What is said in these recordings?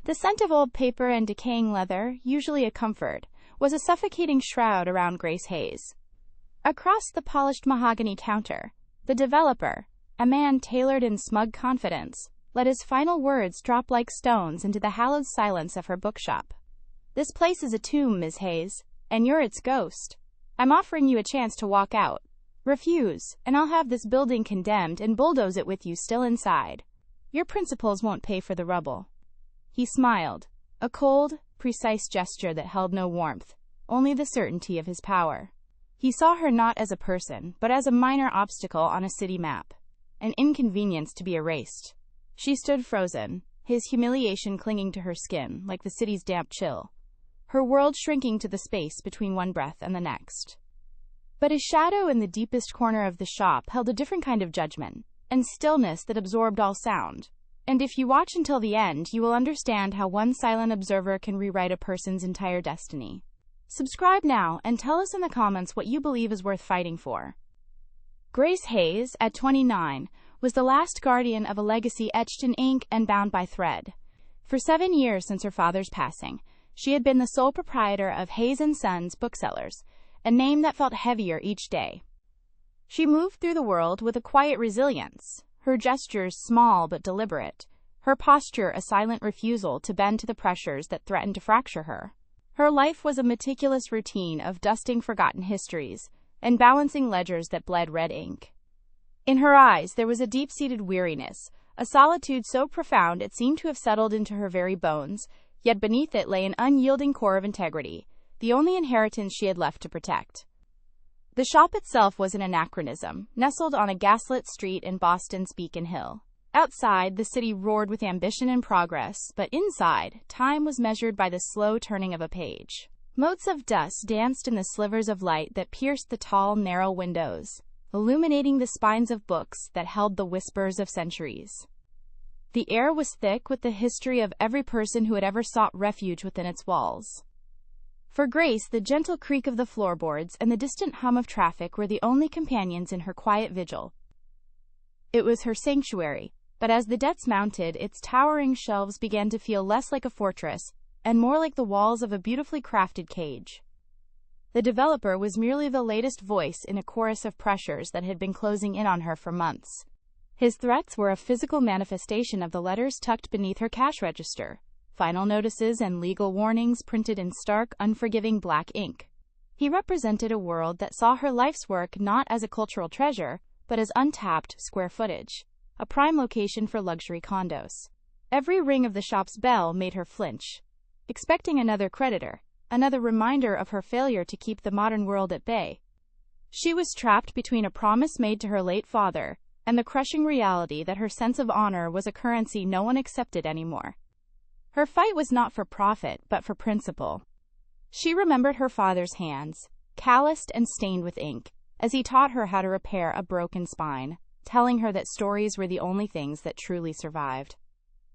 The scent of old paper and decaying leather, usually a comfort, was a suffocating shroud around Grace Hayes. Across the polished mahogany counter, the developer, a man tailored in smug confidence, let his final words drop like stones into the hallowed silence of her bookshop. "This place is a tomb, Ms. Hayes, and you're its ghost. I'm offering you a chance to walk out. Refuse, and I'll have this building condemned and bulldoze it with you still inside. Your principles won't pay for the rubble." He smiled, a cold, precise gesture that held no warmth, only the certainty of his power. He saw her not as a person, but as a minor obstacle on a city map, an inconvenience to be erased. She stood frozen, his humiliation clinging to her skin like the city's damp chill, her world shrinking to the space between one breath and the next. But his shadow in the deepest corner of the shop held a different kind of judgment, and stillness that absorbed all sound. And if you watch until the end, you will understand how one silent observer can rewrite a person's entire destiny. Subscribe now and tell us in the comments what you believe is worth fighting for. Grace Hayes, at 29, was the last guardian of a legacy etched in ink and bound by thread. For 7 years since her father's passing, she had been the sole proprietor of Hayes & Sons Booksellers, a name that felt heavier each day. She moved through the world with a quiet resilience, her gestures small but deliberate, her posture a silent refusal to bend to the pressures that threatened to fracture her. Her life was a meticulous routine of dusting forgotten histories and balancing ledgers that bled red ink. In her eyes there was a deep-seated weariness, a solitude so profound it seemed to have settled into her very bones, yet beneath it lay an unyielding core of integrity, the only inheritance she had left to protect. The shop itself was an anachronism, nestled on a gaslit street in Boston's Beacon Hill. Outside, the city roared with ambition and progress, but inside, time was measured by the slow turning of a page. Motes of dust danced in the slivers of light that pierced the tall, narrow windows, illuminating the spines of books that held the whispers of centuries. The air was thick with the history of every person who had ever sought refuge within its walls. For Grace, the gentle creak of the floorboards and the distant hum of traffic were the only companions in her quiet vigil. It was her sanctuary, but as the debts mounted, its towering shelves began to feel less like a fortress and more like the walls of a beautifully crafted cage. The developer was merely the latest voice in a chorus of pressures that had been closing in on her for months. His threats were a physical manifestation of the letters tucked beneath her cash register, final notices and legal warnings printed in stark, unforgiving black ink. He represented a world that saw her life's work not as a cultural treasure, but as untapped square footage, a prime location for luxury condos. Every ring of the shop's bell made her flinch, expecting another creditor, another reminder of her failure to keep the modern world at bay. She was trapped between a promise made to her late father and the crushing reality that her sense of honor was a currency no one accepted anymore. Her fight was not for profit, but for principle. She remembered her father's hands, calloused and stained with ink, as he taught her how to repair a broken spine, telling her that stories were the only things that truly survived.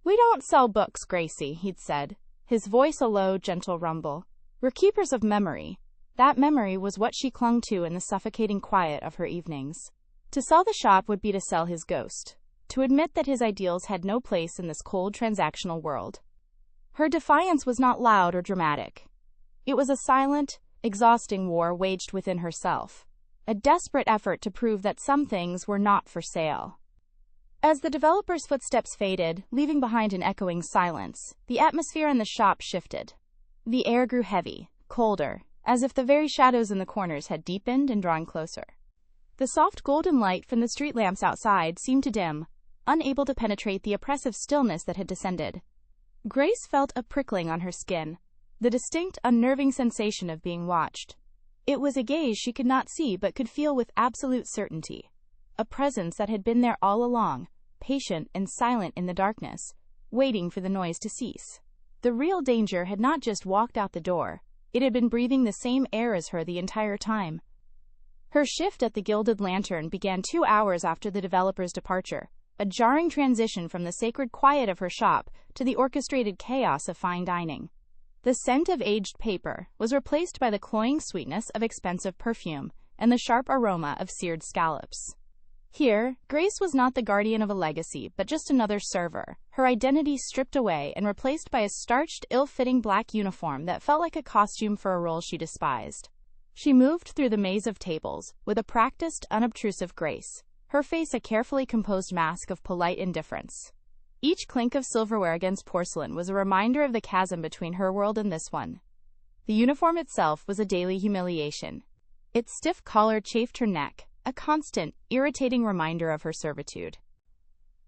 "We don't sell books, Gracie," he'd said, his voice a low, gentle rumble. "We're keepers of memory." That memory was what she clung to in the suffocating quiet of her evenings. To sell the shop would be to sell his ghost, to admit that his ideals had no place in this cold, transactional world. Her defiance was not loud or dramatic. It was a silent, exhausting war waged within herself, a desperate effort to prove that some things were not for sale. As the developer's footsteps faded, leaving behind an echoing silence, the atmosphere in the shop shifted. The air grew heavy, colder, as if the very shadows in the corners had deepened and drawn closer. The soft golden light from the street lamps outside seemed to dim, unable to penetrate the oppressive stillness that had descended. Grace felt a prickling on her skin, the distinct, unnerving sensation of being watched. It was a gaze she could not see but could feel with absolute certainty. A presence that had been there all along, patient and silent in the darkness, waiting for the noise to cease. The real danger had not just walked out the door, it had been breathing the same air as her the entire time. Her shift at the Gilded Lantern began 2 hours after the developer's departure, a jarring transition from the sacred quiet of her shop to the orchestrated chaos of fine dining. The scent of aged paper was replaced by the cloying sweetness of expensive perfume and the sharp aroma of seared scallops. Here, Grace was not the guardian of a legacy, but just another server, her identity stripped away and replaced by a starched, ill-fitting black uniform that felt like a costume for a role she despised. She moved through the maze of tables with a practiced, unobtrusive grace, her face a carefully composed mask of polite indifference. Each clink of silverware against porcelain was a reminder of the chasm between her world and this one. The uniform itself was a daily humiliation. Its stiff collar chafed her neck, a constant, irritating reminder of her servitude.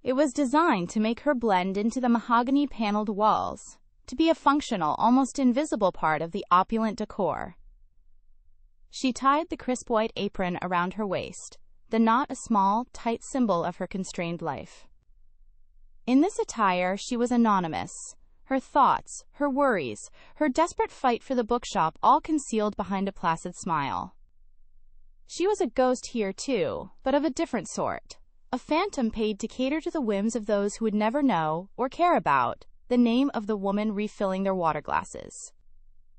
It was designed to make her blend into the mahogany-paneled walls, to be a functional, almost invisible part of the opulent decor. She tied the crisp white apron around her waist, the knot a small, tight symbol of her constrained life. In this attire, she was anonymous, her thoughts, her worries, her desperate fight for the bookshop all concealed behind a placid smile. She was a ghost here, too, but of a different sort. A phantom paid to cater to the whims of those who would never know, or care about, the name of the woman refilling their water glasses.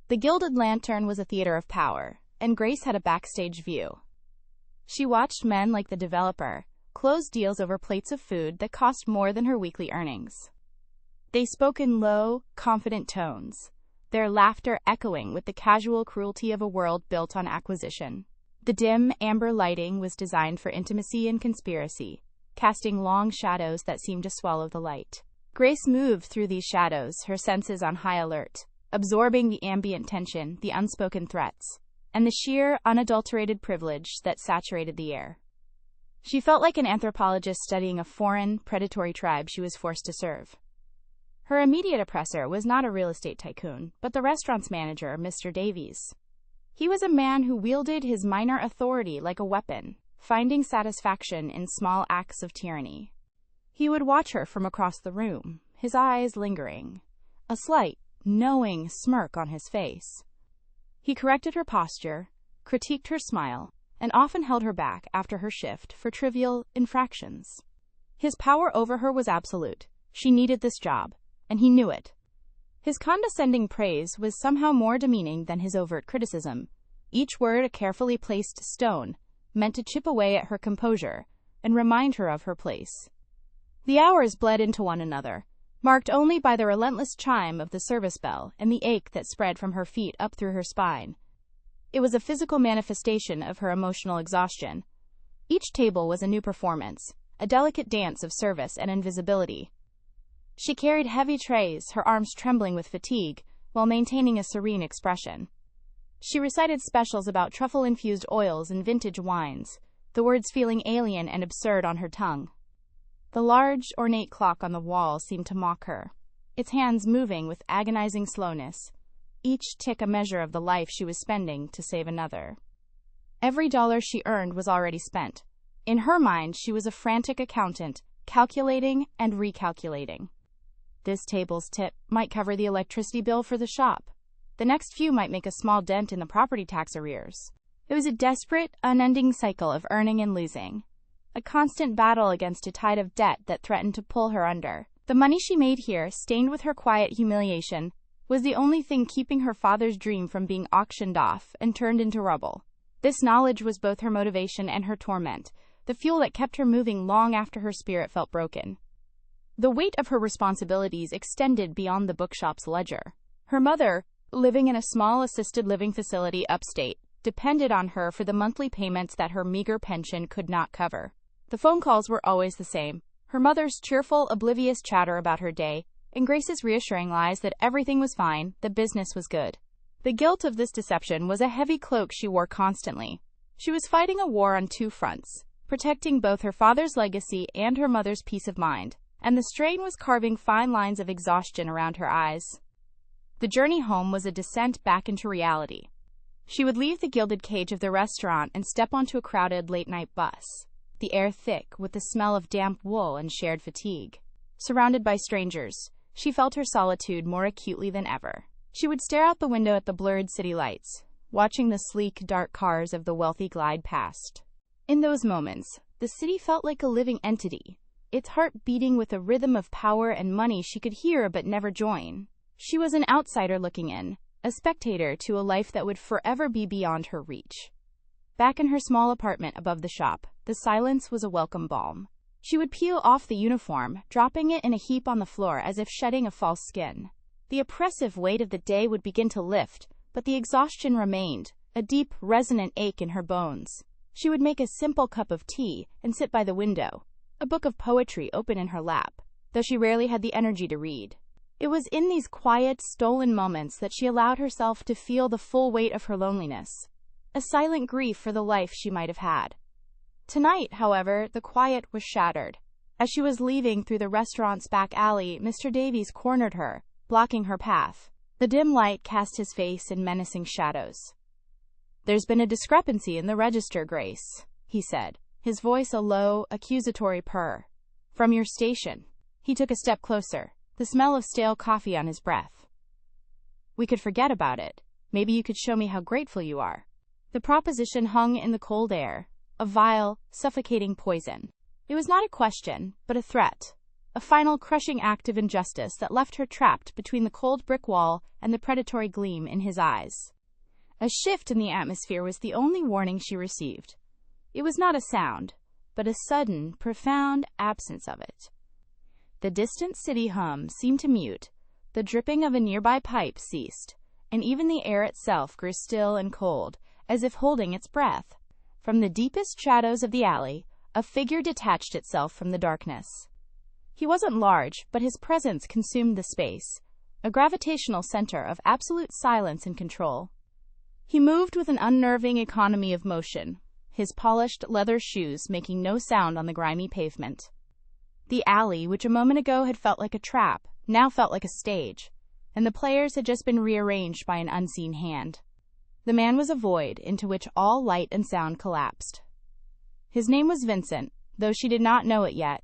The Gilded Lantern was a theater of power, and Grace had a backstage view. She watched men like the developer close deals over plates of food that cost more than her weekly earnings. They spoke in low, confident tones, their laughter echoing with the casual cruelty of a world built on acquisition. The dim, amber lighting was designed for intimacy and conspiracy, casting long shadows that seemed to swallow the light. Grace moved through these shadows, her senses on high alert, absorbing the ambient tension, the unspoken threats, and the sheer, unadulterated privilege that saturated the air. She felt like an anthropologist studying a foreign, predatory tribe she was forced to serve. Her immediate oppressor was not a real estate tycoon, but the restaurant's manager, Mr. Davies. He was a man who wielded his minor authority like a weapon, finding satisfaction in small acts of tyranny. He would watch her from across the room, his eyes lingering, a slight, knowing smirk on his face. He corrected her posture, critiqued her smile, and often held her back after her shift for trivial infractions. His power over her was absolute. She needed this job, and he knew it. His condescending praise was somehow more demeaning than his overt criticism, each word a carefully placed stone, meant to chip away at her composure and remind her of her place. The hours bled into one another, marked only by the relentless chime of the service bell and the ache that spread from her feet up through her spine. It was a physical manifestation of her emotional exhaustion. Each table was a new performance, a delicate dance of service and invisibility. She carried heavy trays, her arms trembling with fatigue, while maintaining a serene expression. She recited specials about truffle-infused oils and vintage wines, the words feeling alien and absurd on her tongue. The large, ornate clock on the wall seemed to mock her, its hands moving with agonizing slowness, each tick a measure of the life she was spending to save another. Every dollar she earned was already spent. In her mind, she was a frantic accountant, calculating and recalculating. This table's tip might cover the electricity bill for the shop. The next few might make a small dent in the property tax arrears. It was a desperate, unending cycle of earning and losing, a constant battle against a tide of debt that threatened to pull her under. The money she made here, stained with her quiet humiliation, was the only thing keeping her father's dream from being auctioned off and turned into rubble. This knowledge was both her motivation and her torment, the fuel that kept her moving long after her spirit felt broken. The weight of her responsibilities extended beyond the bookshop's ledger. Her mother, living in a small assisted living facility upstate, depended on her for the monthly payments that her meager pension could not cover. The phone calls were always the same, her mother's cheerful, oblivious chatter about her day, and Grace's reassuring lies that everything was fine, the business was good. The guilt of this deception was a heavy cloak she wore constantly. She was fighting a war on two fronts, protecting both her father's legacy and her mother's peace of mind, and the strain was carving fine lines of exhaustion around her eyes. The journey home was a descent back into reality. She would leave the gilded cage of the restaurant and step onto a crowded late-night bus, the air thick with the smell of damp wool and shared fatigue. Surrounded by strangers, she felt her solitude more acutely than ever. She would stare out the window at the blurred city lights, watching the sleek, dark cars of the wealthy glide past. In those moments, the city felt like a living entity, its heart beating with a rhythm of power and money she could hear but never join. She was an outsider looking in, a spectator to a life that would forever be beyond her reach. Back in her small apartment above the shop, the silence was a welcome balm. She would peel off the uniform, dropping it in a heap on the floor as if shedding a false skin. The oppressive weight of the day would begin to lift, but the exhaustion remained, a deep, resonant ache in her bones. She would make a simple cup of tea and sit by the window, a book of poetry open in her lap, though she rarely had the energy to read. It was in these quiet, stolen moments that she allowed herself to feel the full weight of her loneliness, a silent grief for the life she might have had. Tonight, however, the quiet was shattered. As she was leaving through the restaurant's back alley, Mr. Davies cornered her, blocking her path. The dim light cast his face in menacing shadows. "There's been a discrepancy in the register, Grace," he said, his voice a low, accusatory purr. "From your station." He took a step closer, the smell of stale coffee on his breath. "We could forget about it. Maybe you could show me how grateful you are." The proposition hung in the cold air, a vile, suffocating poison. It was not a question, but a threat, a final crushing act of injustice that left her trapped between the cold brick wall and the predatory gleam in his eyes. A shift in the atmosphere was the only warning she received. It was not a sound, but a sudden, profound absence of it. The distant city hum seemed to mute, the dripping of a nearby pipe ceased, and even the air itself grew still and cold, as if holding its breath. From the deepest shadows of the alley, a figure detached itself from the darkness. He wasn't large, but his presence consumed the space, a gravitational center of absolute silence and control. He moved with an unnerving economy of motion, his polished leather shoes making no sound on the grimy pavement. The alley, which a moment ago had felt like a trap, now felt like a stage, and the players had just been rearranged by an unseen hand. The man was a void into which all light and sound collapsed. His name was Vincent, though she did not know it yet.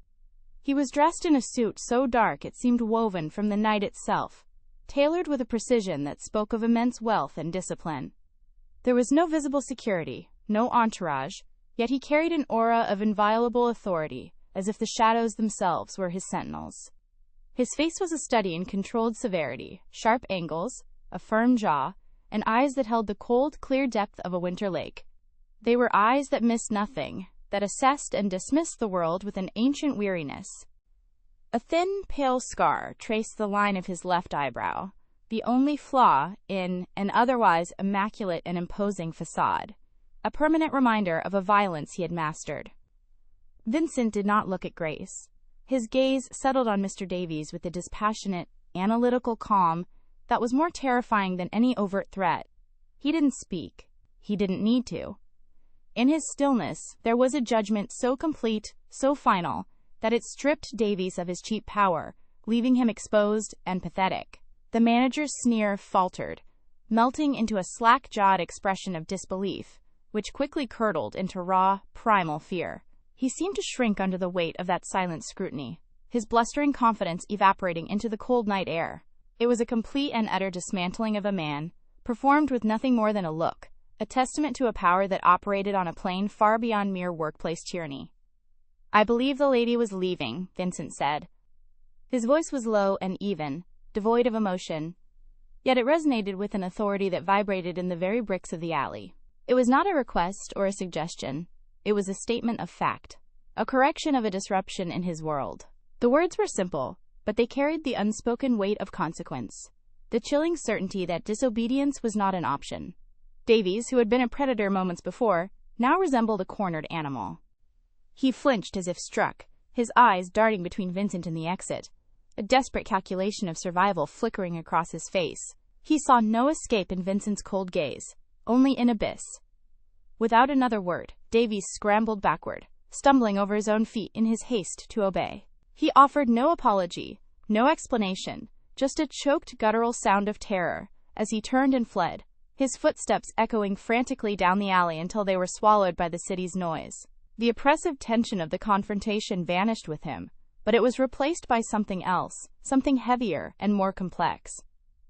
He was dressed in a suit so dark it seemed woven from the night itself, tailored with a precision that spoke of immense wealth and discipline. There was no visible security, no entourage, yet he carried an aura of inviolable authority, as if the shadows themselves were his sentinels. His face was a study in controlled severity, sharp angles, a firm jaw, and eyes that held the cold, clear depth of a winter lake. They were eyes that missed nothing, that assessed and dismissed the world with an ancient weariness. A thin, pale scar traced the line of his left eyebrow, the only flaw in an otherwise immaculate and imposing facade, a permanent reminder of a violence he had mastered. Vincent did not look at Grace. His gaze settled on Mr. Davies with a dispassionate, analytical calm that was more terrifying than any overt threat. He didn't speak. He didn't need to. In his stillness, there was a judgment so complete, so final, that it stripped Davies of his cheap power, leaving him exposed and pathetic. The manager's sneer faltered, melting into a slack-jawed expression of disbelief, which quickly curdled into raw, primal fear. He seemed to shrink under the weight of that silent scrutiny, his blustering confidence evaporating into the cold night air. It was a complete and utter dismantling of a man, performed with nothing more than a look, a testament to a power that operated on a plane far beyond mere workplace tyranny. "I believe the lady was leaving," Vincent said. His voice was low and even, devoid of emotion, yet it resonated with an authority that vibrated in the very bricks of the alley. It was not a request or a suggestion. It was a statement of fact, a correction of a disruption in his world. The words were simple, but they carried the unspoken weight of consequence, the chilling certainty that disobedience was not an option. Davies, who had been a predator moments before, now resembled a cornered animal. He flinched as if struck, his eyes darting between Vincent and the exit, a desperate calculation of survival flickering across his face. He saw no escape in Vincent's cold gaze, only an abyss. Without another word, Davies scrambled backward, stumbling over his own feet in his haste to obey. He offered no apology, no explanation, just a choked guttural sound of terror, as he turned and fled, his footsteps echoing frantically down the alley until they were swallowed by the city's noise. The oppressive tension of the confrontation vanished with him, but it was replaced by something else, something heavier and more complex.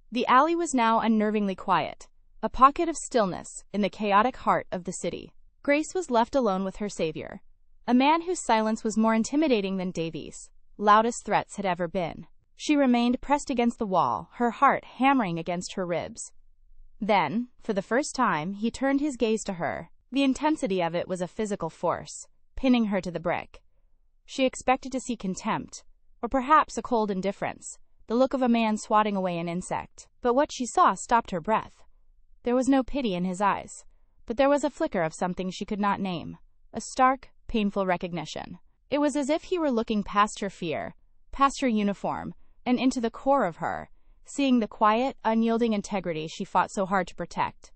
The alley was now unnervingly quiet, a pocket of stillness in the chaotic heart of the city. Grace was left alone with her savior, a man whose silence was more intimidating than Davies' loudest threats had ever been. She remained pressed against the wall, her heart hammering against her ribs. Then, for the first time, he turned his gaze to her. The intensity of it was a physical force, pinning her to the brick. She expected to see contempt, or perhaps a cold indifference, the look of a man swatting away an insect. But what she saw stopped her breath. There was no pity in his eyes, but there was a flicker of something she could not name, a stark, painful recognition. It was as if he were looking past her fear, past her uniform, and into the core of her, seeing the quiet, unyielding integrity she fought so hard to protect.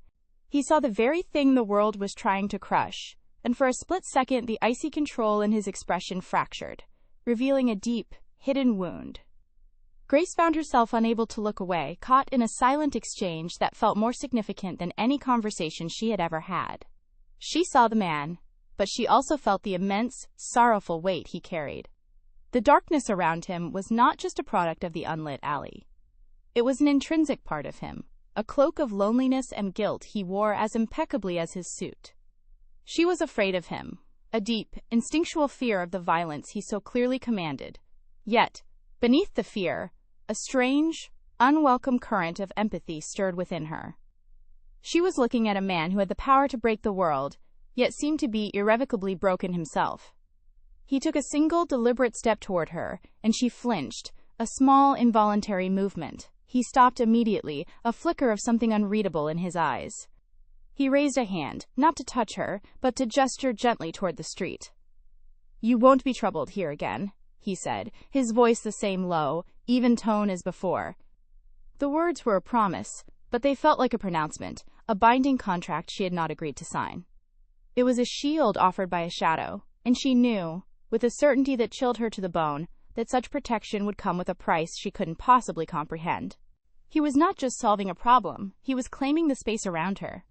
He saw the very thing the world was trying to crush, and for a split second the icy control in his expression fractured, revealing a deep, hidden wound. Grace found herself unable to look away, caught in a silent exchange that felt more significant than any conversation she had ever had. She saw the man, but she also felt the immense, sorrowful weight he carried. The darkness around him was not just a product of the unlit alley. It was an intrinsic part of him, a cloak of loneliness and guilt he wore as impeccably as his suit. She was afraid of him, a deep, instinctual fear of the violence he so clearly commanded. Yet, beneath the fear, a strange, unwelcome current of empathy stirred within her. She was looking at a man who had the power to break the world, yet seemed to be irrevocably broken himself. He took a single, deliberate step toward her, and she flinched, a small, involuntary movement. He stopped immediately, a flicker of something unreadable in his eyes. He raised a hand, not to touch her, but to gesture gently toward the street. "You won't be troubled here again," he said, his voice the same low, even tone as before. The words were a promise, but they felt like a pronouncement, a binding contract she had not agreed to sign. It was a shield offered by a shadow, and she knew, with a certainty that chilled her to the bone, that such protection would come with a price she couldn't possibly comprehend. He was not just solving a problem, he was claiming the space around her.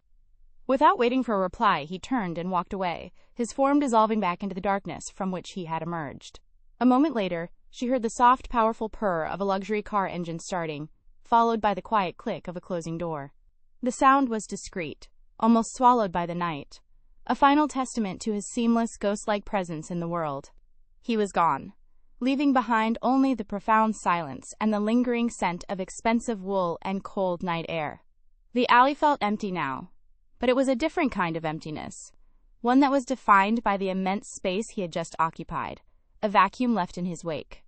Without waiting for a reply, he turned and walked away, his form dissolving back into the darkness from which he had emerged. A moment later, she heard the soft, powerful purr of a luxury car engine starting, followed by the quiet click of a closing door. The sound was discreet, almost swallowed by the night, a final testament to his seamless, ghost-like presence in the world. He was gone, leaving behind only the profound silence and the lingering scent of expensive wool and cold night air. The alley felt empty now, but it was a different kind of emptiness, one that was defined by the immense space he had just occupied, a vacuum left in his wake.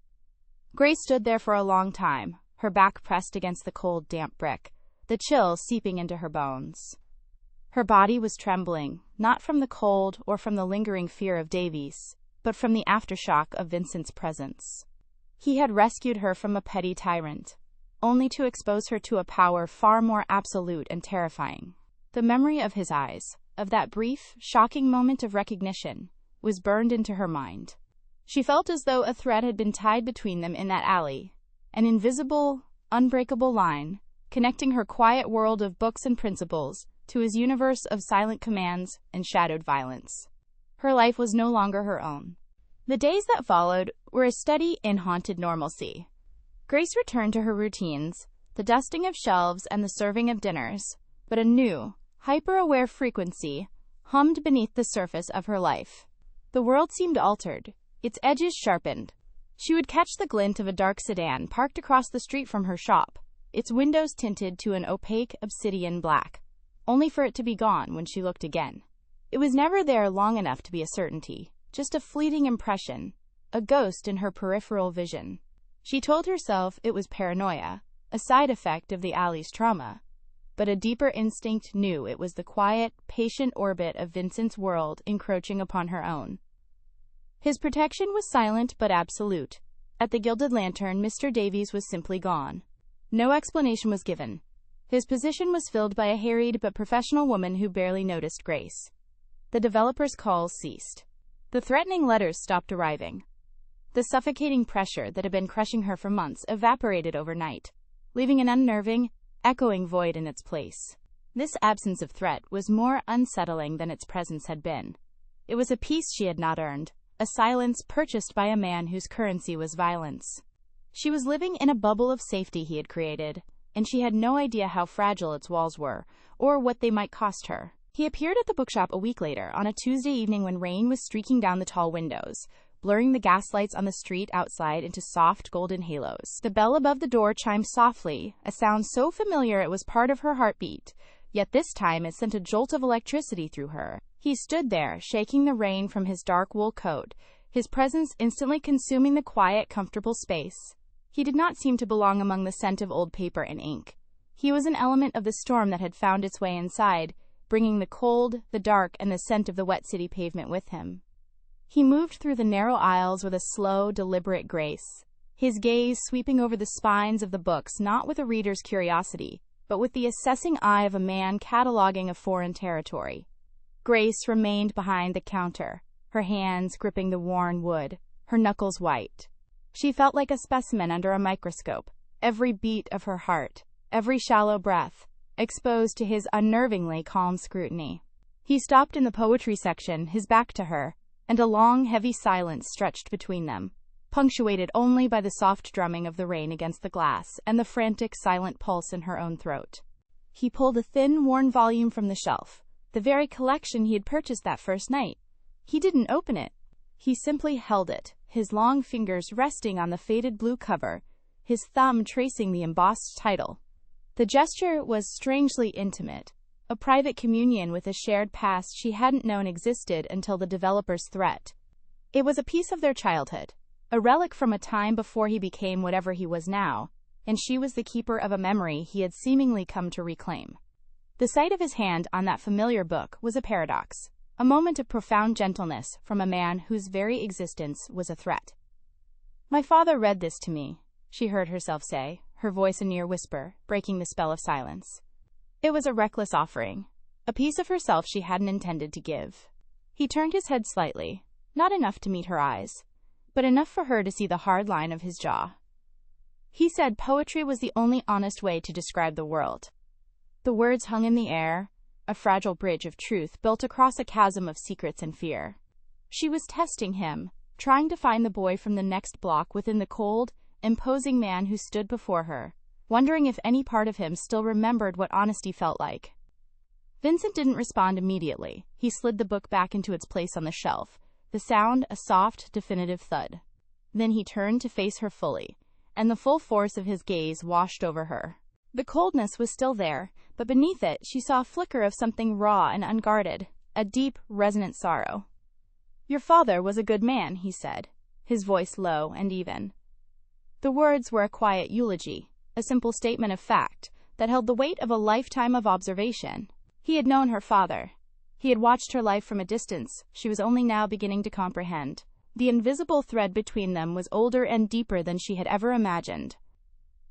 Grace stood there for a long time, her back pressed against the cold, damp brick, the chill seeping into her bones. Her body was trembling, not from the cold or from the lingering fear of Davies, but from the aftershock of Vincent's presence. He had rescued her from a petty tyrant, only to expose her to a power far more absolute and terrifying. The memory of his eyes, of that brief, shocking moment of recognition, was burned into her mind. She felt as though a thread had been tied between them in that alley, an invisible, unbreakable line, connecting her quiet world of books and principles to his universe of silent commands and shadowed violence. Her life was no longer her own. The days that followed were a steady and haunted normalcy. Grace returned to her routines, the dusting of shelves and the serving of dinners, but a new, hyper-aware frequency hummed beneath the surface of her life. The world seemed altered, its edges sharpened. She would catch the glint of a dark sedan parked across the street from her shop, its windows tinted to an opaque obsidian black, only for it to be gone when she looked again. It was never there long enough to be a certainty, just a fleeting impression, a ghost in her peripheral vision. She told herself it was paranoia, a side effect of the alley's trauma, but a deeper instinct knew it was the quiet, patient orbit of Vincent's world encroaching upon her own. His protection was silent but absolute. At the Gilded Lantern, Mr. Davies was simply gone. No explanation was given. His position was filled by a harried but professional woman who barely noticed Grace. The developer's calls ceased. The threatening letters stopped arriving. The suffocating pressure that had been crushing her for months evaporated overnight, leaving an unnerving, echoing void in its place. This absence of threat was more unsettling than its presence had been. It was a peace she had not earned, a silence purchased by a man whose currency was violence. She was living in a bubble of safety he had created, and she had no idea how fragile its walls were, or what they might cost her. He appeared at the bookshop a week later, on a Tuesday evening when rain was streaking down the tall windows, blurring the gaslights on the street outside into soft golden halos. The bell above the door chimed softly, a sound so familiar it was part of her heartbeat, yet this time it sent a jolt of electricity through her. He stood there, shaking the rain from his dark wool coat, his presence instantly consuming the quiet, comfortable space. He did not seem to belong among the scent of old paper and ink. He was an element of the storm that had found its way inside, bringing the cold, the dark, and the scent of the wet city pavement with him. He moved through the narrow aisles with a slow, deliberate grace, his gaze sweeping over the spines of the books not with a reader's curiosity, but with the assessing eye of a man cataloging a foreign territory. Grace remained behind the counter, her hands gripping the worn wood, her knuckles white. She felt like a specimen under a microscope, every beat of her heart, every shallow breath, exposed to his unnervingly calm scrutiny. He stopped in the poetry section, his back to her, and a long, heavy silence stretched between them, punctuated only by the soft drumming of the rain against the glass and the frantic, silent pulse in her own throat. He pulled a thin, worn volume from the shelf, the very collection he had purchased that first night. He didn't open it. He simply held it, his long fingers resting on the faded blue cover, his thumb tracing the embossed title. The gesture was strangely intimate, a private communion with a shared past she hadn't known existed until the developer's threat. It was a piece of their childhood, a relic from a time before he became whatever he was now, and she was the keeper of a memory he had seemingly come to reclaim. The sight of his hand on that familiar book was a paradox, a moment of profound gentleness from a man whose very existence was a threat. "My father read this to me," she heard herself say, her voice a near whisper, breaking the spell of silence. It was a reckless offering, a piece of herself she hadn't intended to give. He turned his head slightly, not enough to meet her eyes, but enough for her to see the hard line of his jaw. He said poetry was the only honest way to describe the world. The words hung in the air, a fragile bridge of truth built across a chasm of secrets and fear. She was testing him, trying to find the boy from the next block within the cold, imposing man who stood before her, wondering if any part of him still remembered what honesty felt like. Vincent didn't respond immediately. He slid the book back into its place on the shelf, the sound a soft, definitive thud. Then he turned to face her fully, and the full force of his gaze washed over her. The coldness was still there, but beneath it she saw a flicker of something raw and unguarded, a deep, resonant sorrow. "Your father was a good man," he said, his voice low and even. The words were a quiet eulogy, a simple statement of fact that held the weight of a lifetime of observation. He had known her father. He had watched her life from a distance she was only now beginning to comprehend. The invisible thread between them was older and deeper than she had ever imagined.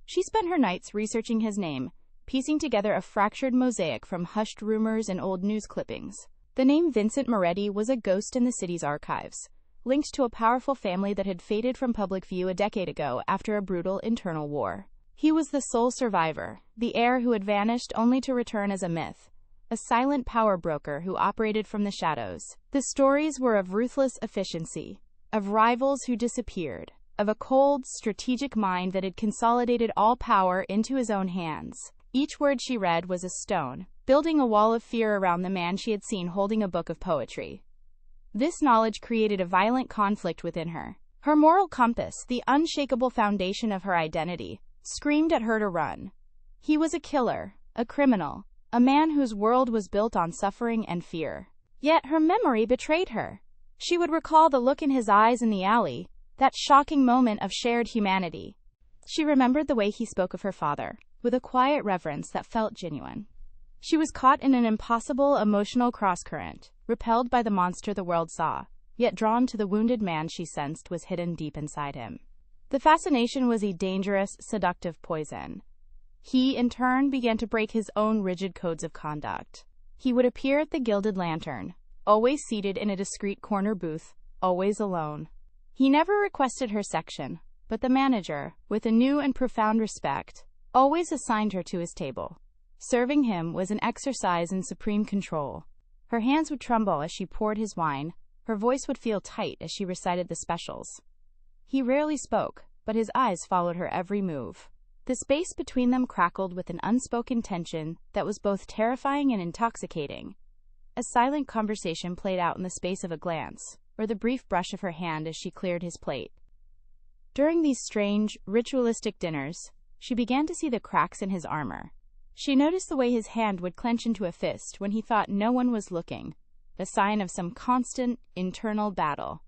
She spent her nights researching his name, piecing together a fractured mosaic from hushed rumors and old news clippings. The name Vincent Moretti was a ghost in the city's archives, linked to a powerful family that had faded from public view a decade ago after a brutal internal war. He was the sole survivor, the heir who had vanished only to return as a myth, a silent power broker who operated from the shadows. The stories were of ruthless efficiency, of rivals who disappeared, of a cold, strategic mind that had consolidated all power into his own hands. Each word she read was a stone, building a wall of fear around the man she had seen holding a book of poetry. This knowledge created a violent conflict within her. Her moral compass, the unshakable foundation of her identity, screamed at her to run. He was a killer, a criminal, a man whose world was built on suffering and fear. Yet her memory betrayed her. She would recall the look in his eyes in the alley, that shocking moment of shared humanity. She remembered the way he spoke of her father, with a quiet reverence that felt genuine. She was caught in an impossible emotional crosscurrent, repelled by the monster the world saw, yet drawn to the wounded man she sensed was hidden deep inside him. The fascination was a dangerous, seductive poison. He, in turn, began to break his own rigid codes of conduct. He would appear at the Gilded Lantern, always seated in a discreet corner booth, always alone. He never requested her section, but the manager, with a new and profound respect, always assigned her to his table. Serving him was an exercise in supreme control. Her hands would tremble as she poured his wine, her voice would feel tight as she recited the specials. He rarely spoke, but his eyes followed her every move. The space between them crackled with an unspoken tension that was both terrifying and intoxicating. A silent conversation played out in the space of a glance, or the brief brush of her hand as she cleared his plate. During these strange, ritualistic dinners, she began to see the cracks in his armor. She noticed the way his hand would clench into a fist when he thought no one was looking, a sign of some constant, internal battle.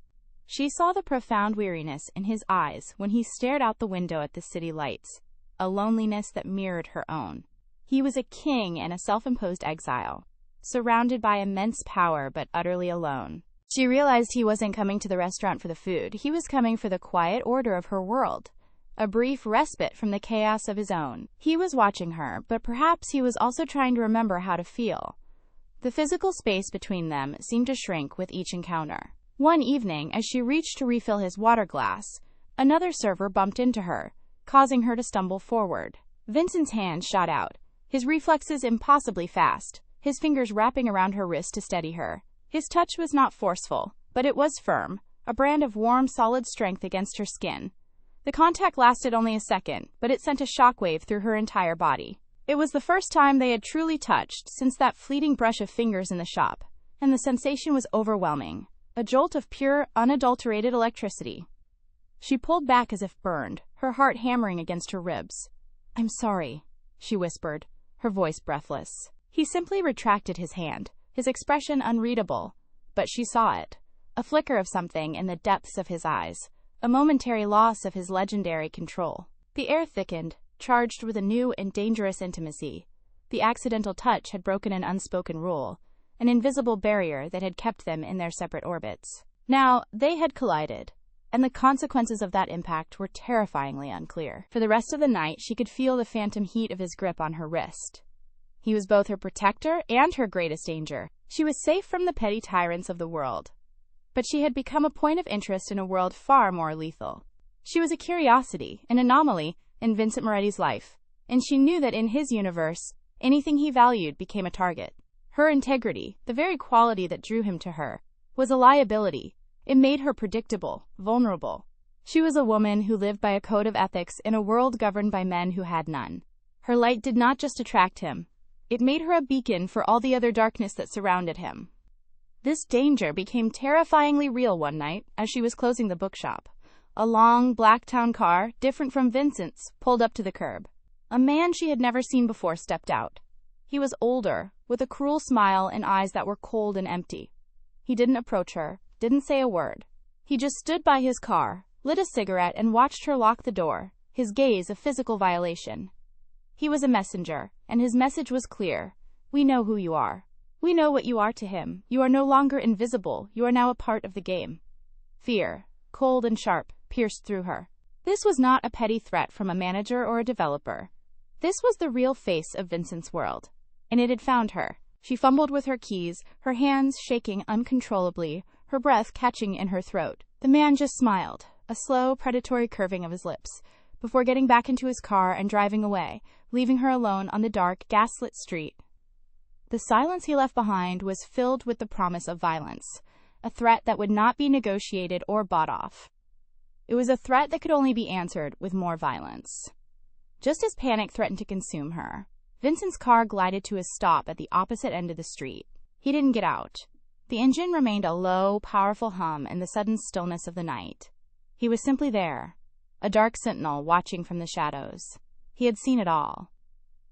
She saw the profound weariness in his eyes when he stared out the window at the city lights, a loneliness that mirrored her own. He was a king in a self-imposed exile, surrounded by immense power but utterly alone. She realized he wasn't coming to the restaurant for the food. He was coming for the quiet order of her world, a brief respite from the chaos of his own. He was watching her, but perhaps he was also trying to remember how to feel. The physical space between them seemed to shrink with each encounter. One evening, as she reached to refill his water glass, another server bumped into her, causing her to stumble forward. Vincent's hand shot out, his reflexes impossibly fast, his fingers wrapping around her wrist to steady her. His touch was not forceful, but it was firm, a brand of warm, solid strength against her skin. The contact lasted only a second, but it sent a shockwave through her entire body. It was the first time they had truly touched since that fleeting brush of fingers in the shop, and the sensation was overwhelming, a jolt of pure, unadulterated electricity. She pulled back as if burned, her heart hammering against her ribs. "I'm sorry," she whispered, her voice breathless. He simply retracted his hand, his expression unreadable, but she saw it. A flicker of something in the depths of his eyes, a momentary loss of his legendary control. The air thickened, charged with a new and dangerous intimacy. The accidental touch had broken an unspoken rule, an invisible barrier that had kept them in their separate orbits. Now, they had collided, and the consequences of that impact were terrifyingly unclear. For the rest of the night, she could feel the phantom heat of his grip on her wrist. He was both her protector and her greatest danger. She was safe from the petty tyrants of the world, but she had become a point of interest in a world far more lethal. She was a curiosity, an anomaly in Vincent Moretti's life, and she knew that in his universe, anything he valued became a target. Her integrity, the very quality that drew him to her, was a liability. It made her predictable, vulnerable. She was a woman who lived by a code of ethics in a world governed by men who had none. Her light did not just attract him. It made her a beacon for all the other darkness that surrounded him. This danger became terrifyingly real one night as she was closing the bookshop. A long, black town car, different from Vincent's, pulled up to the curb. A man she had never seen before stepped out. He was older, with a cruel smile and eyes that were cold and empty. He didn't approach her, didn't say a word. He just stood by his car, lit a cigarette, and watched her lock the door, his gaze a physical violation. He was a messenger, and his message was clear. "We know who you are. We know what you are to him. You are no longer invisible. You are now a part of the game." Fear, cold and sharp, pierced through her. This was not a petty threat from a manager or a developer. This was the real face of Vincent's world, and it had found her. She fumbled with her keys, her hands shaking uncontrollably, her breath catching in her throat. The man just smiled, a slow, predatory curving of his lips, before getting back into his car and driving away, leaving her alone on the dark, gaslit street. The silence he left behind was filled with the promise of violence, a threat that would not be negotiated or bought off. It was a threat that could only be answered with more violence. Just as panic threatened to consume her, Vincent's car glided to a stop at the opposite end of the street. He didn't get out. The engine remained a low, powerful hum in the sudden stillness of the night. He was simply there, a dark sentinel watching from the shadows. He had seen it all.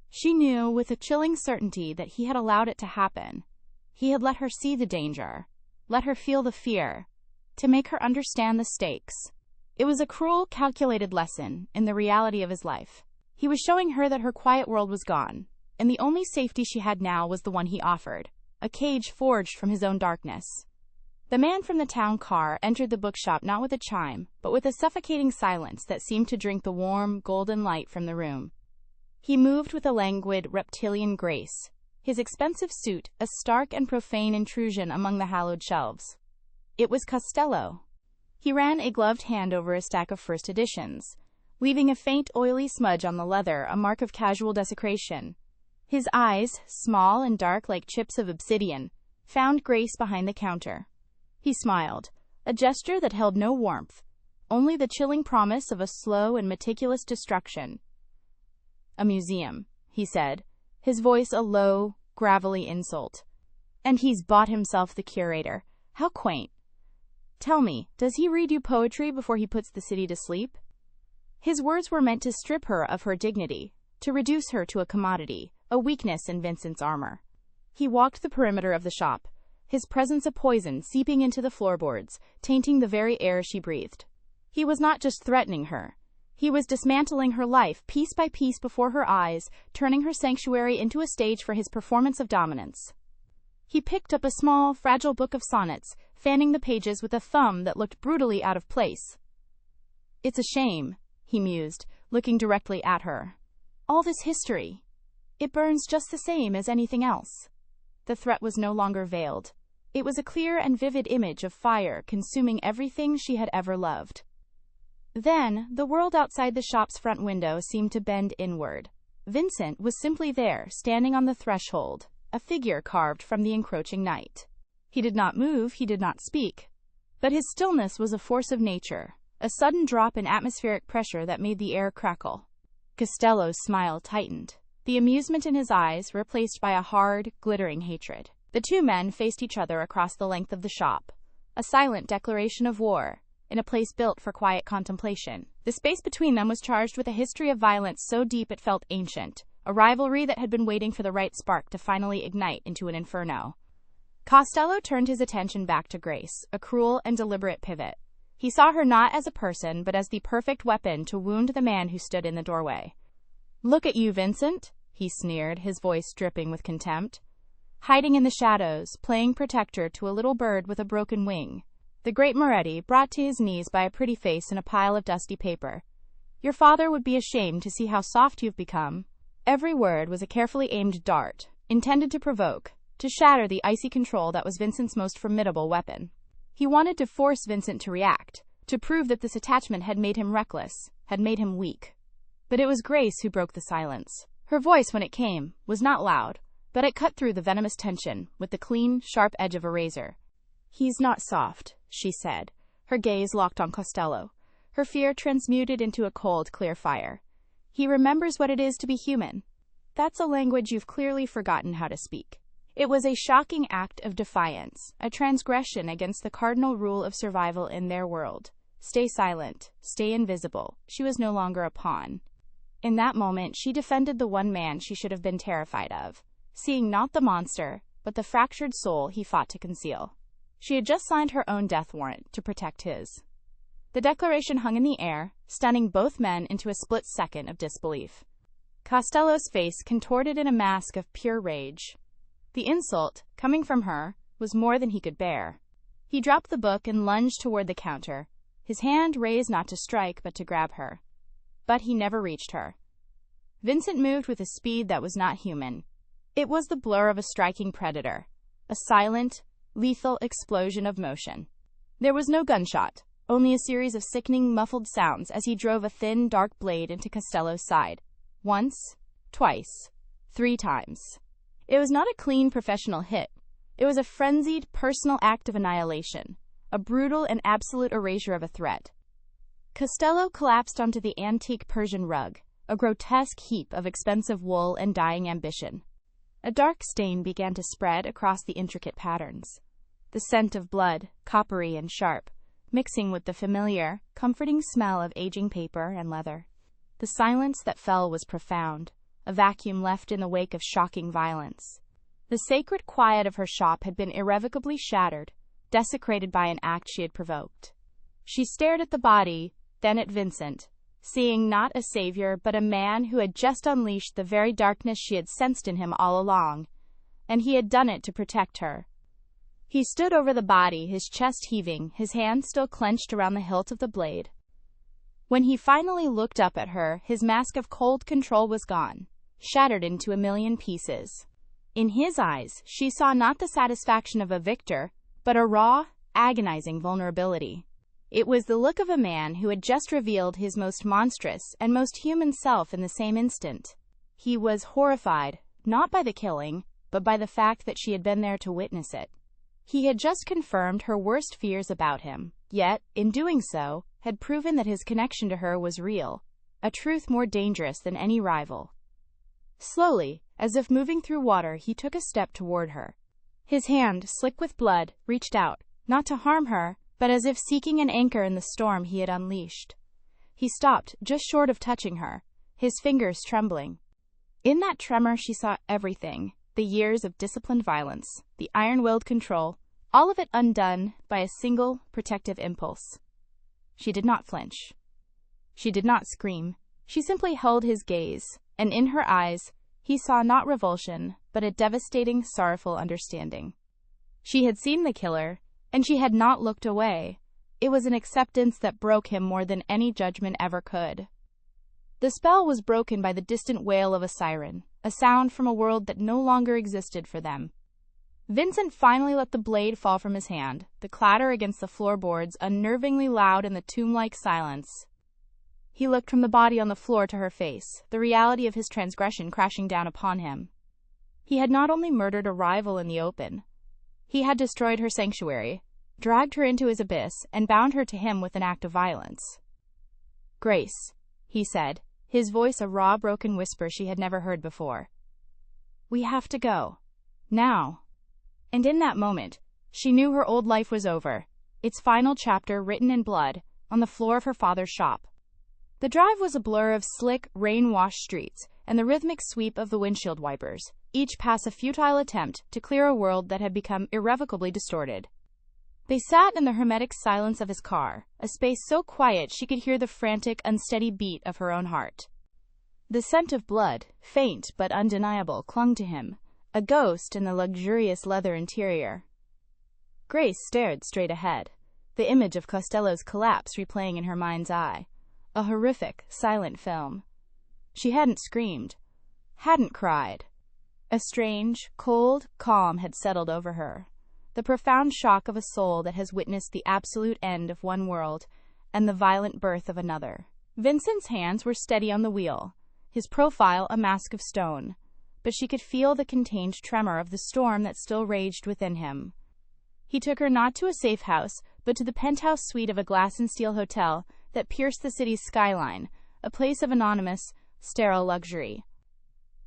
She knew with a chilling certainty that he had allowed it to happen. He had let her see the danger, let her feel the fear, to make her understand the stakes. It was a cruel, calculated lesson in the reality of his life. He was showing her that her quiet world was gone, and the only safety she had now was the one he offered, a cage forged from his own darkness. The man from the town car entered the bookshop not with a chime, but with a suffocating silence that seemed to drink the warm, golden light from the room. He moved with a languid, reptilian grace, his expensive suit a stark and profane intrusion among the hallowed shelves. It was Costello. He ran a gloved hand over a stack of first editions, leaving a faint, oily smudge on the leather, a mark of casual desecration. His eyes, small and dark like chips of obsidian, found Grace behind the counter. He smiled, a gesture that held no warmth, only the chilling promise of a slow and meticulous destruction. "A museum," he said, his voice a low, gravelly insult. "And he's bought himself the curator. How quaint. Tell me, does he read you poetry before he puts the city to sleep?" His words were meant to strip her of her dignity, to reduce her to a commodity, a weakness in Vincent's armor. He walked the perimeter of the shop, his presence a poison seeping into the floorboards, tainting the very air she breathed. He was not just threatening her. He was dismantling her life piece by piece before her eyes, turning her sanctuary into a stage for his performance of dominance. He picked up a small, fragile book of sonnets, fanning the pages with a thumb that looked brutally out of place. "It's a shame," he mused, looking directly at her. "All this history. It burns just the same as anything else." The threat was no longer veiled. It was a clear and vivid image of fire consuming everything she had ever loved. Then, the world outside the shop's front window seemed to bend inward. Vincent was simply there, standing on the threshold, a figure carved from the encroaching night. He did not move, he did not speak. But his stillness was a force of nature, a sudden drop in atmospheric pressure that made the air crackle. Costello's smile tightened, the amusement in his eyes replaced by a hard, glittering hatred. The two men faced each other across the length of the shop, a silent declaration of war, in a place built for quiet contemplation. The space between them was charged with a history of violence so deep it felt ancient, a rivalry that had been waiting for the right spark to finally ignite into an inferno. Costello turned his attention back to Grace, a cruel and deliberate pivot. He saw her not as a person, but as the perfect weapon to wound the man who stood in the doorway. "Look at you, Vincent," he sneered, his voice dripping with contempt. "Hiding in the shadows, playing protector to a little bird with a broken wing. The great Moretti, brought to his knees by a pretty face and a pile of dusty paper. Your father would be ashamed to see how soft you've become." Every word was a carefully aimed dart, intended to provoke, to shatter the icy control that was Vincent's most formidable weapon. He wanted to force Vincent to react, to prove that this attachment had made him reckless, had made him weak. But it was Grace who broke the silence. Her voice, when it came, was not loud, but it cut through the venomous tension with the clean, sharp edge of a razor. "He's not soft," she said, her gaze locked on Costello, her fear transmuted into a cold, clear fire. "He remembers what it is to be human. That's a language you've clearly forgotten how to speak." It was a shocking act of defiance, a transgression against the cardinal rule of survival in their world. Stay silent, stay invisible. She was no longer a pawn. In that moment, she defended the one man she should have been terrified of, seeing not the monster, but the fractured soul he fought to conceal. She had just signed her own death warrant to protect his. The declaration hung in the air, stunning both men into a split second of disbelief. Costello's face contorted in a mask of pure rage. The insult, coming from her, was more than he could bear. He dropped the book and lunged toward the counter, his hand raised not to strike but to grab her. But he never reached her. Vincent moved with a speed that was not human. It was the blur of a striking predator, a silent, lethal explosion of motion. There was no gunshot, only a series of sickening, muffled sounds as he drove a thin, dark blade into Costello's side. Once, twice, 3 times. It was not a clean, professional hit. It was a frenzied, personal act of annihilation, a brutal and absolute erasure of a threat. Costello collapsed onto the antique Persian rug, a grotesque heap of expensive wool and dying ambition. A dark stain began to spread across the intricate patterns. The scent of blood, coppery and sharp, mixing with the familiar, comforting smell of aging paper and leather. The silence that fell was profound, a vacuum left in the wake of shocking violence. The sacred quiet of her shop had been irrevocably shattered, desecrated by an act she had provoked. She stared at the body, then at Vincent, seeing not a savior but a man who had just unleashed the very darkness she had sensed in him all along, and he had done it to protect her. He stood over the body, his chest heaving, his hand still clenched around the hilt of the blade. When he finally looked up at her, his mask of cold control was gone, shattered into a million pieces. In his eyes, she saw not the satisfaction of a victor, but a raw, agonizing vulnerability. It was the look of a man who had just revealed his most monstrous and most human self in the same instant. He was horrified, not by the killing, but by the fact that she had been there to witness it. He had just confirmed her worst fears about him, yet, in doing so, had proven that his connection to her was real, a truth more dangerous than any rival. Slowly, as if moving through water, he took a step toward her. His hand, slick with blood, reached out, not to harm her, but as if seeking an anchor in the storm he had unleashed. He stopped, just short of touching her, his fingers trembling. In that tremor she saw everything, The years of disciplined violence, the iron-willed control, all of it undone by a single protective impulse. She did not flinch. She did not scream. She simply held his gaze, and in her eyes, he saw not revulsion, but a devastating, sorrowful understanding. She had seen the killer, and she had not looked away. It was an acceptance that broke him more than any judgment ever could. The spell was broken by the distant wail of a siren, a sound from a world that no longer existed for them. Vincent finally let the blade fall from his hand, the clatter against the floorboards unnervingly loud in the tomb-like silence. He looked from the body on the floor to her face, the reality of his transgression crashing down upon him. He had not only murdered a rival in the open. He had destroyed her sanctuary, dragged her into his abyss, and bound her to him with an act of violence. "Grace," he said, his voice a raw, broken whisper she had never heard before. "We have to go. Now." And in that moment, she knew her old life was over, its final chapter written in blood, on the floor of her father's shop. The drive was a blur of slick, rain-washed streets and the rhythmic sweep of the windshield wipers, each pass a futile attempt to clear a world that had become irrevocably distorted. They sat in the hermetic silence of his car, a space so quiet she could hear the frantic, unsteady beat of her own heart. The scent of blood, faint but undeniable, clung to him, a ghost in the luxurious leather interior. Grace stared straight ahead, the image of Costello's collapse replaying in her mind's eye, a horrific, silent film. She hadn't screamed, hadn't cried. A strange, cold calm had settled over her, the profound shock of a soul that has witnessed the absolute end of one world and the violent birth of another. Vincent's hands were steady on the wheel, his profile a mask of stone, but she could feel the contained tremor of the storm that still raged within him. He took her not to a safe house, but to the penthouse suite of a glass-and-steel hotel that pierced the city's skyline, a place of anonymous, sterile luxury.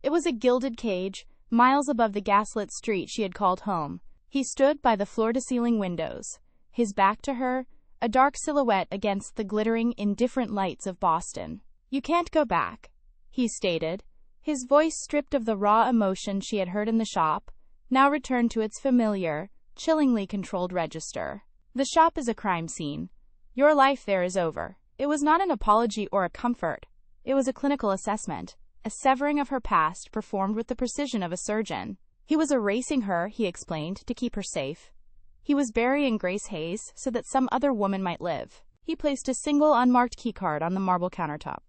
It was a gilded cage, miles above the gaslit street she had called home. He stood by the floor-to-ceiling windows, his back to her, a dark silhouette against the glittering, indifferent lights of Boston. "You can't go back," he stated, his voice stripped of the raw emotion she had heard in the shop, now returned to its familiar, chillingly controlled register. "The shop is a crime scene. Your life there is over." It was not an apology or a comfort. It was a clinical assessment, a severing of her past performed with the precision of a surgeon. He was erasing her, he explained, to keep her safe. He was burying Grace Hayes so that some other woman might live. He placed a single unmarked keycard on the marble countertop.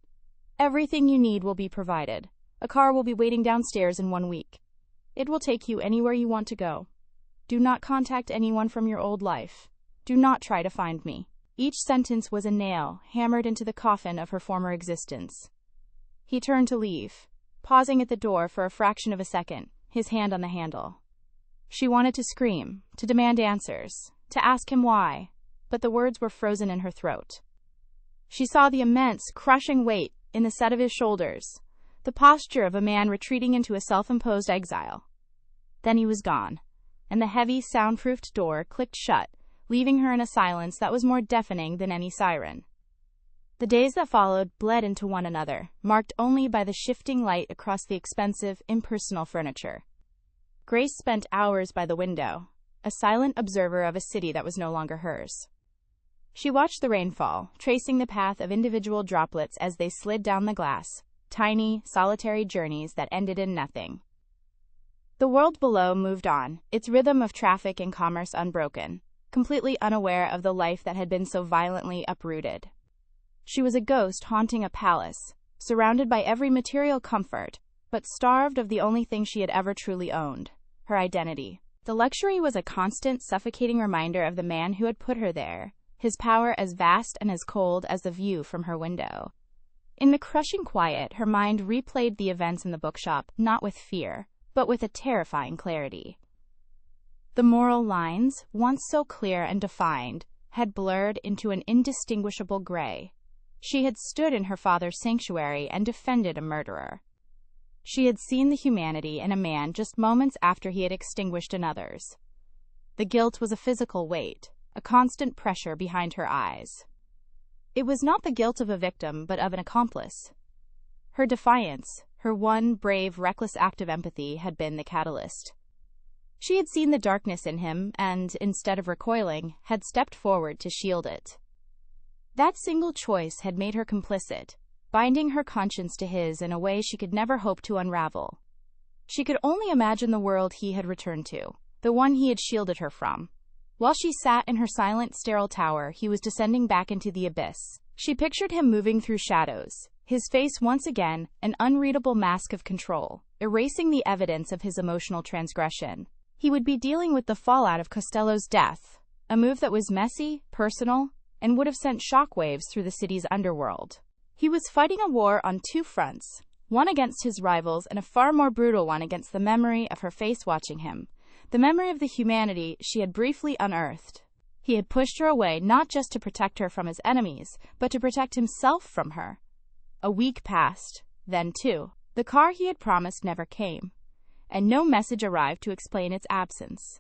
"Everything you need will be provided. A car will be waiting downstairs in 1 week. It will take you anywhere you want to go. Do not contact anyone from your old life. Do not try to find me." Each sentence was a nail hammered into the coffin of her former existence. He turned to leave, pausing at the door for a fraction of a second, his hand on the handle. She wanted to scream, to demand answers, to ask him why, but the words were frozen in her throat. She saw the immense, crushing weight in the set of his shoulders, the posture of a man retreating into a self-imposed exile. Then he was gone, and the heavy, soundproofed door clicked shut, leaving her in a silence that was more deafening than any siren. The days that followed bled into one another, marked only by the shifting light across the expensive, impersonal furniture. Grace spent hours by the window, a silent observer of a city that was no longer hers. She watched the rain fall, tracing the path of individual droplets as they slid down the glass, tiny, solitary journeys that ended in nothing. The world below moved on, its rhythm of traffic and commerce unbroken, completely unaware of the life that had been so violently uprooted. She was a ghost haunting a palace, surrounded by every material comfort, but starved of the only thing she had ever truly owned, her identity. The luxury was a constant, suffocating reminder of the man who had put her there, his power as vast and as cold as the view from her window. In the crushing quiet, her mind replayed the events in the bookshop, not with fear, but with a terrifying clarity. The moral lines, once so clear and defined, had blurred into an indistinguishable gray. She had stood in her father's sanctuary and defended a murderer. She had seen the humanity in a man just moments after he had extinguished another's. The guilt was a physical weight, a constant pressure behind her eyes. It was not the guilt of a victim, but of an accomplice. Her defiance, Her one brave, reckless act of empathy had been the catalyst. She had seen the darkness in him and, instead of recoiling, had stepped forward to shield it. That single choice had made her complicit, binding her conscience to his in a way she could never hope to unravel. She could only imagine the world he had returned to, the one he had shielded her from. While she sat in her silent, sterile tower, he was descending back into the abyss. She pictured him moving through shadows, his face once again an unreadable mask of control, erasing the evidence of his emotional transgression. He would be dealing with the fallout of Costello's death, a move that was messy, personal, and would have sent shockwaves through the city's underworld. He was fighting a war on two fronts, one against his rivals and a far more brutal one against the memory of her face watching him, the memory of the humanity she had briefly unearthed. He had pushed her away not just to protect her from his enemies, but to protect himself from her. A week passed, then two. The car he had promised never came, and no message arrived to explain its absence.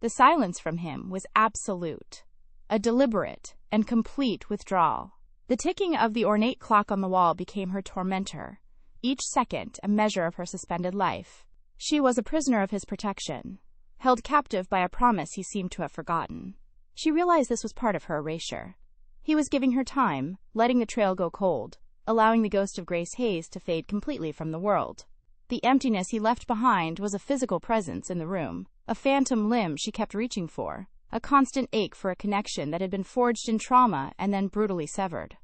The silence from him was absolute, a deliberate and complete withdrawal. The ticking of the ornate clock on the wall became her tormentor, each second a measure of her suspended life. She was a prisoner of his protection, held captive by a promise he seemed to have forgotten. She realized this was part of her erasure. He was giving her time, letting the trail go cold, allowing the ghost of Grace Hayes to fade completely from the world. The emptiness he left behind was a physical presence in the room, a phantom limb she kept reaching for, a constant ache for a connection that had been forged in trauma and then brutally severed.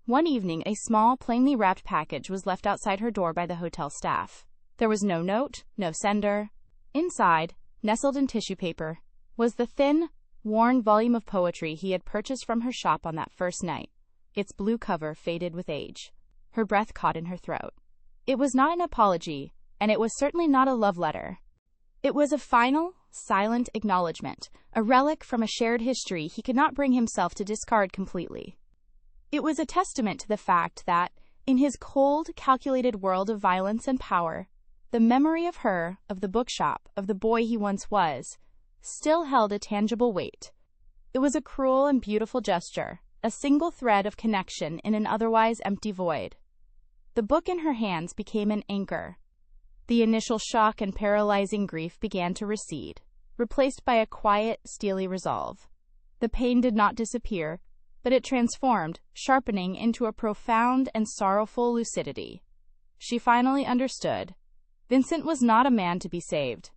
One evening, a small, plainly wrapped package was left outside her door by the hotel staff. There was no note, no sender. Inside, nestled in tissue paper, was the thin, worn volume of poetry he had purchased from her shop on that first night. Its blue cover faded with age. Her breath caught in her throat. It was not an apology, and it was certainly not a love letter. It was a final, silent acknowledgement, a relic from a shared history he could not bring himself to discard completely. It was a testament to the fact that, in his cold, calculated world of violence and power, the memory of her, of the bookshop, of the boy he once was, still held a tangible weight. It was a cruel and beautiful gesture, a single thread of connection in an otherwise empty void. The book in her hands became an anchor. The initial shock and paralyzing grief began to recede, replaced by a quiet, steely resolve. The pain did not disappear, but it transformed, sharpening into a profound and sorrowful lucidity. She finally understood. Vincent was not a man to be saved.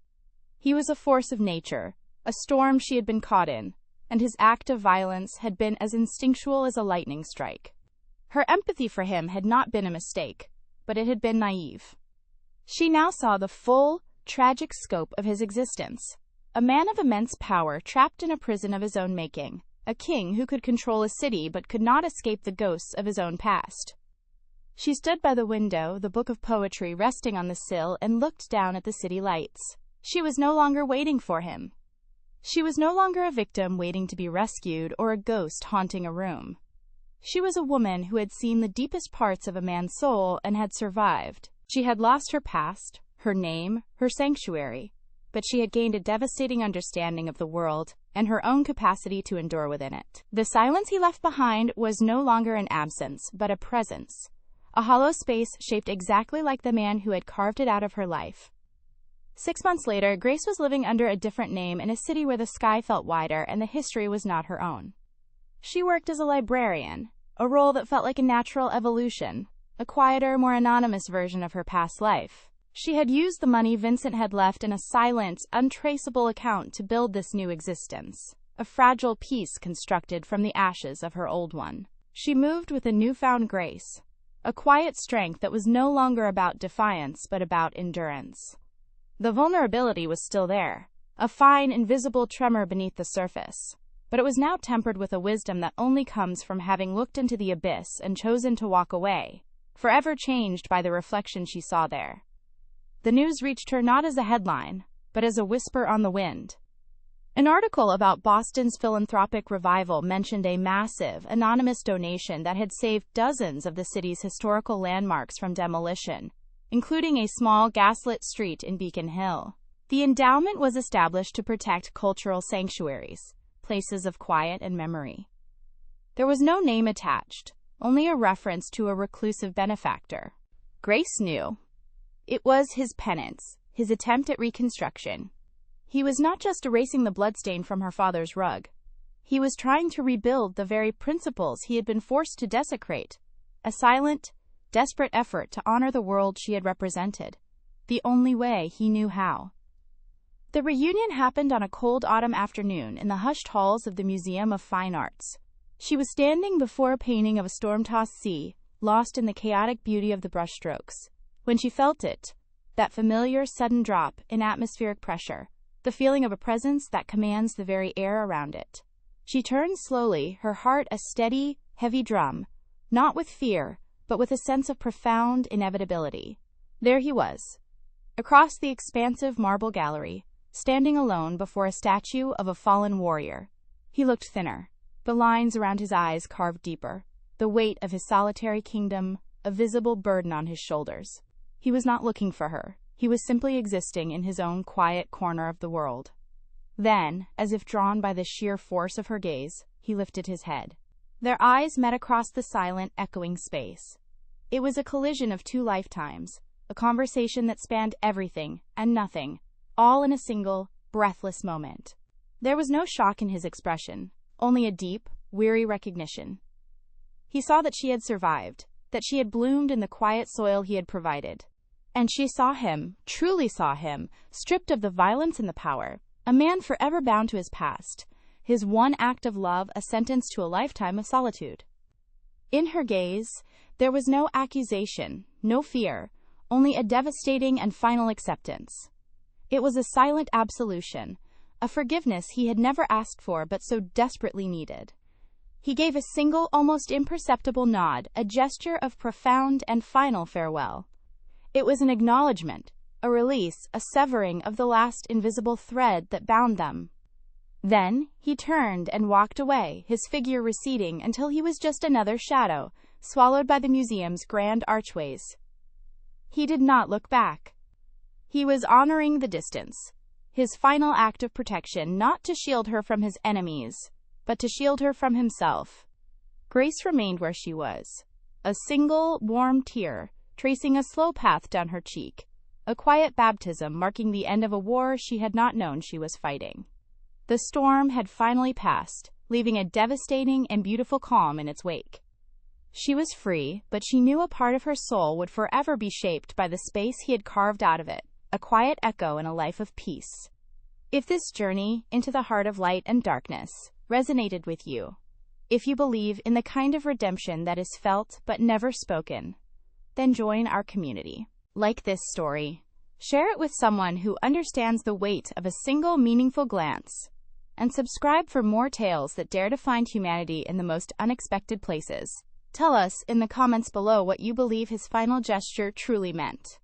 He was a force of nature, a storm she had been caught in, and his act of violence had been as instinctual as a lightning strike. Her empathy for him had not been a mistake, but it had been naive. She now saw the full, tragic scope of his existence. A man of immense power trapped in a prison of his own making. A king who could control a city but could not escape the ghosts of his own past. She stood by the window, the book of poetry resting on the sill, and looked down at the city lights. She was no longer waiting for him. She was no longer a victim waiting to be rescued or a ghost haunting a room. She was a woman who had seen the deepest parts of a man's soul and had survived. She had lost her past, her name, her sanctuary, but she had gained a devastating understanding of the world and her own capacity to endure within it. The silence he left behind was no longer an absence, but a presence, a hollow space shaped exactly like the man who had carved it out of her life. 6 months later, Grace was living under a different name in a city where the sky felt wider and the history was not her own. She worked as a librarian, a role that felt like a natural evolution, a quieter, more anonymous version of her past life. She had used the money Vincent had left in a silent, untraceable account to build this new existence, a fragile piece constructed from the ashes of her old one. She moved with a newfound grace, a quiet strength that was no longer about defiance but about endurance. The vulnerability was still there, a fine, invisible tremor beneath the surface, but it was now tempered with a wisdom that only comes from having looked into the abyss and chosen to walk away, forever changed by the reflection she saw there. The news reached her not as a headline, but as a whisper on the wind. An article about Boston's philanthropic revival mentioned a massive, anonymous donation that had saved dozens of the city's historical landmarks from demolition, including a small gaslit street in Beacon Hill. The endowment was established to protect cultural sanctuaries, places of quiet and memory. There was no name attached, only a reference to a reclusive benefactor. Grace knew. It was his penance, his attempt at reconstruction. He was not just erasing the bloodstain from her father's rug. He was trying to rebuild the very principles he had been forced to desecrate. A silent, desperate effort to honor the world she had represented. The only way he knew how. The reunion happened on a cold autumn afternoon in the hushed halls of the Museum of Fine Arts. She was standing before a painting of a storm-tossed sea, lost in the chaotic beauty of the brushstrokes, when she felt it, that familiar sudden drop in atmospheric pressure, the feeling of a presence that commands the very air around it. She turned slowly, her heart a steady, heavy drum, not with fear, but with a sense of profound inevitability. There he was, across the expansive marble gallery, standing alone before a statue of a fallen warrior. He looked thinner, the lines around his eyes carved deeper, the weight of his solitary kingdom a visible burden on his shoulders. He was not looking for her. He was simply existing in his own quiet corner of the world. Then, as if drawn by the sheer force of her gaze, he lifted his head. Their eyes met across the silent, echoing space. It was a collision of two lifetimes, a conversation that spanned everything and nothing, all in a single, breathless moment. There was no shock in his expression, only a deep, weary recognition. He saw that she had survived, that she had bloomed in the quiet soil he had provided. And she saw him, truly saw him, stripped of the violence and the power, a man forever bound to his past, his one act of love a sentence to a lifetime of solitude. In her gaze, there was no accusation, no fear, only a devastating and final acceptance. It was a silent absolution, a forgiveness he had never asked for but so desperately needed. He gave a single, almost imperceptible nod, a gesture of profound and final farewell. It was an acknowledgement, a release, a severing of the last invisible thread that bound them. Then he turned and walked away, his figure receding until he was just another shadow, swallowed by the museum's grand archways. He did not look back. He was honoring the distance, his final act of protection, not to shield her from his enemies, but to shield her from himself. Grace remained where she was, a single, warm tear tracing a slow path down her cheek, a quiet baptism marking the end of a war she had not known she was fighting. The storm had finally passed, leaving a devastating and beautiful calm in its wake. She was free, but she knew a part of her soul would forever be shaped by the space he had carved out of it, a quiet echo in a life of peace. If this journey into the heart of light and darkness resonated with you, if you believe in the kind of redemption that is felt but never spoken, then join our community. Like this story, share it with someone who understands the weight of a single meaningful glance, and subscribe for more tales that dare to find humanity in the most unexpected places. Tell us in the comments below what you believe his final gesture truly meant.